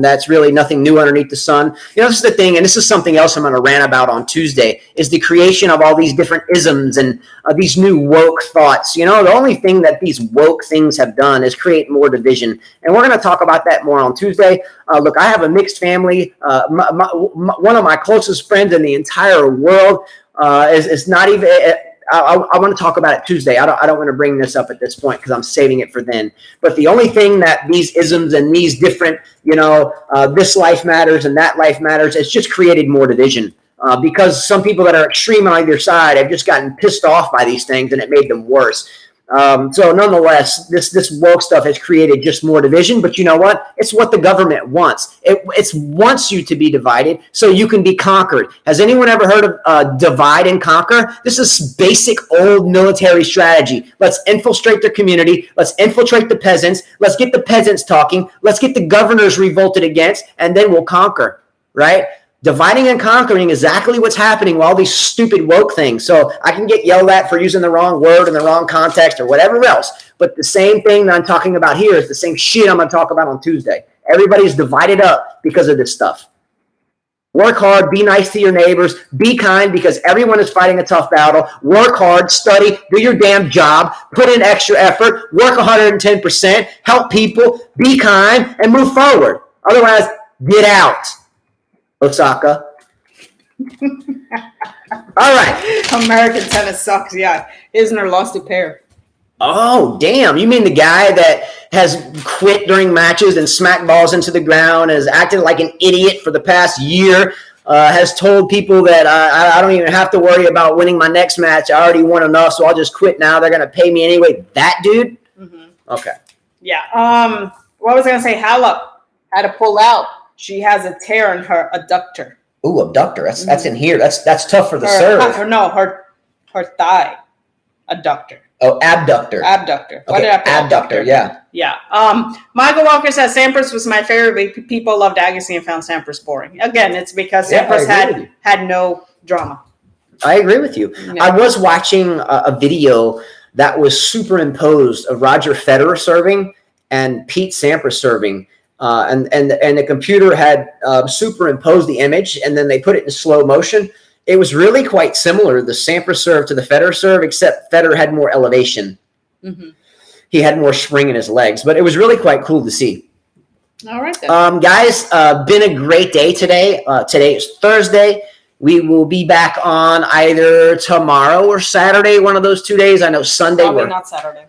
that's really nothing new underneath the sun? This is the thing, and this is something else I'm going to rant about on Tuesday, is the creation of all these different isms and these new woke thoughts. The only thing that these woke things have done is create more division, and we're going to talk about that more on Tuesday. Look, I have a mixed family. One of my closest friends in the entire world is not even... I want to talk about it Tuesday. I don't want to bring this up at this point because I'm saving it for then. But the only thing that these isms and these different, this life matters and that life matters, it's just created more division because some people that are extreme on either side have just gotten pissed off by these things, and it made them worse. So nonetheless, this woke stuff has created just more division. But you know what? It's what the government wants. It wants you to be divided so you can be conquered. Has anyone ever heard of divide and conquer? This is basic old military strategy. Let's infiltrate the community. Let's infiltrate the peasants. Let's get the peasants talking. Let's get the governors revolted against, and then we'll conquer, right? Dividing and conquering is exactly what's happening with all these stupid woke things. So I can get yelled at for using the wrong word in the wrong context or whatever else. But the same thing that I'm talking about here is the same shit I'm going to talk about on Tuesday. Everybody's divided up because of this stuff. Work hard, be nice to your neighbors, be kind because everyone is fighting a tough battle. Work hard, study, do your damn job, put in extra effort, work 110%, help people, be kind, and move forward. Otherwise, get out. Osaka. All right. American tennis sucks. Yeah. Isner lost a pair. Oh, damn. You mean the guy that has quit during matches and smacked balls into the ground, has acted like an idiot for the past year, has told people that I don't even have to worry about winning my next match. I already won enough, so I'll just quit now. They're going to pay me anyway. That dude? Mm-hmm. Okay. Yeah. What was I going to say? Halep had to pull out. She has a tear in her adductor. Ooh, abductor. That's in here. That's tough for the serve. Her thigh. Adductor. Oh, abductor. Abductor. Okay, abductor, yeah. Yeah. Michael Walker says Sampras was my favorite, but people loved Agassi and found Sampras boring. Again, it's because Sampras had no drama. I agree with you. Yeah. I was watching a video that was superimposed of Roger Federer serving and Pete Sampras serving. And the computer had superimposed the image, and then they put it in slow motion. It was really quite similar, the Sampras serve to the Federer serve, except Federer had more elevation. Mm-hmm. He had more spring in his legs, but it was really quite cool to see. All right, then. Guys, been a great day today. Today is Thursday. We will be back on either tomorrow or Saturday, one of those 2 days. I know Sunday. Probably not Saturday.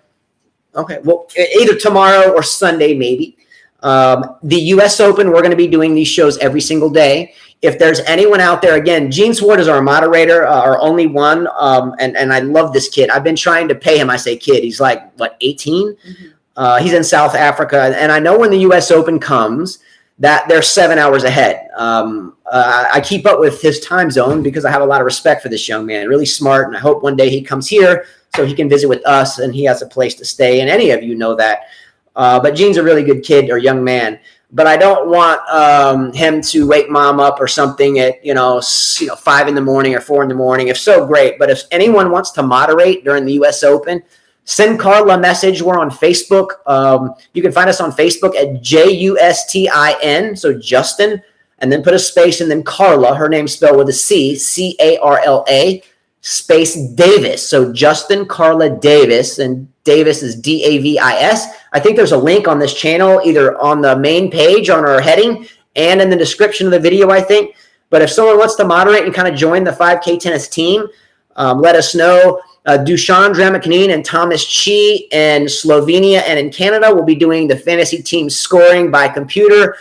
Okay, well, either tomorrow or Sunday, maybe. The U.S. Open, we're going to be doing these shows every single day. If there's anyone out there, again, Gene Swart is our moderator, our only one, and I love this kid. I've been trying to pay him. I say kid. He's like, 18? Mm-hmm. He's in South Africa, and I know when the U.S. Open comes that they're 7 hours ahead. I keep up with his time zone because I have a lot of respect for this young man. Really smart, and I hope one day he comes here so he can visit with us and he has a place to stay, and any of you know that. But Gene's a really good kid or young man. But I don't want him to wake mom up or something at 5 in the morning or 4 in the morning. If so, great. But if anyone wants to moderate during the U.S. Open, send Carla a message. We're on Facebook. You can find us on Facebook at JUSTIN, so Justin, and then put a space and then Carla. Her name's spelled with a C, CARLA, space Davis. So Justin Carla Davis, and Davis is DAVIS. I think there's a link on this channel, either on the main page on our heading and in the description of the video, I think. But if someone wants to moderate and kind of join the 5K tennis team, let us know. Dusan Dramaknin and Thomas Chi in Slovenia and in Canada will be doing the fantasy team scoring by computer.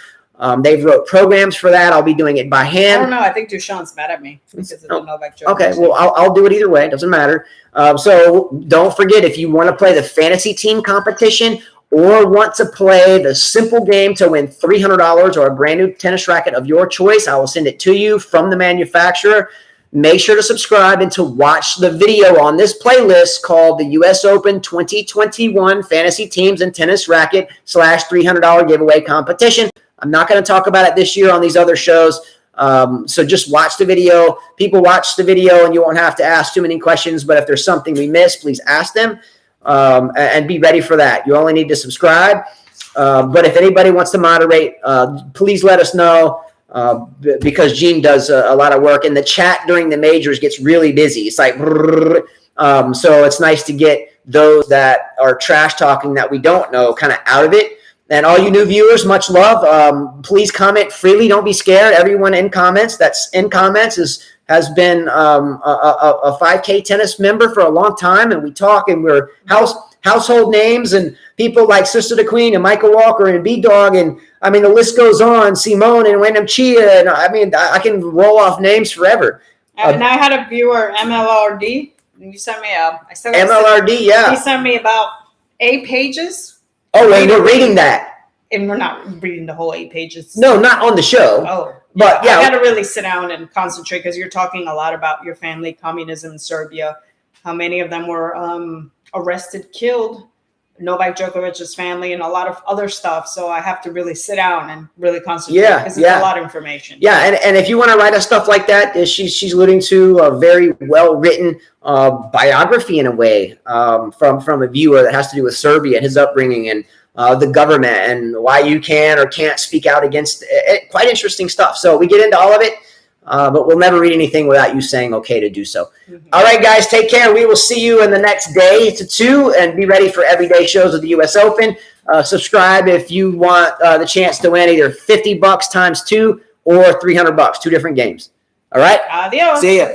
They've wrote programs for that. I'll be doing it by I hand. don't know. I think Dushan's mad at me because of the Novak Djokovic. Okay, well, I'll do it either way. It doesn't matter. So don't forget, if you want to play the fantasy team competition or want to play the simple game to win $300 or a brand new tennis racket of your choice, I will send it to you from the manufacturer. Make sure to subscribe and to watch the video on this playlist called the U.S. Open 2021 Fantasy Teams and Tennis Racket / $300 giveaway competition. I'm not going to talk about it this year on these other shows. So just watch the video. People watch the video and you won't have to ask too many questions. But if there's something we missed, please ask them and be ready for that. You only need to subscribe. But if anybody wants to moderate, please let us know. Because Gene does a lot of work, and the chat during the majors gets really busy. It's like, so it's nice to get those that are trash talking that we don't know kind of out of it. And all you new viewers, much love. Please comment freely. Don't be scared. Everyone in comments has been a 5K tennis member for a long time, and we talk and we're household names and people like Sister the Queen and Michael Walker and B-Dog, and I mean the list goes on. Simone and Wyndham Chia, and I mean I can roll off names forever. And I had a viewer, MLRD. And you sent me MLRD, yeah. He sent me about 8 pages. Oh, and we're reading that. And we're not reading the whole 8 pages. No, not on the show. Oh, but yeah, I got to really sit down and concentrate because you're talking a lot about your family, communism in Serbia, how many of them were arrested, killed, Novak Djokovic's family, and a lot of other stuff. So I have to really sit down and really concentrate because it's a lot of information. Yeah, and if you want to write us stuff like that, she's alluding to a very well-written biography in a way from a viewer that has to do with Serbia and his upbringing and the government and why you can or can't speak out against it. Quite interesting stuff. So we get into all of it. But we'll never read anything without you saying okay to do so. Mm-hmm. All right, guys, take care. We will see you in the next day to 2, and be ready for everyday shows of the U.S. Open. Subscribe if you want the chance to win either $50 times 2 or $300, 2 different games. All right? Adios. See ya.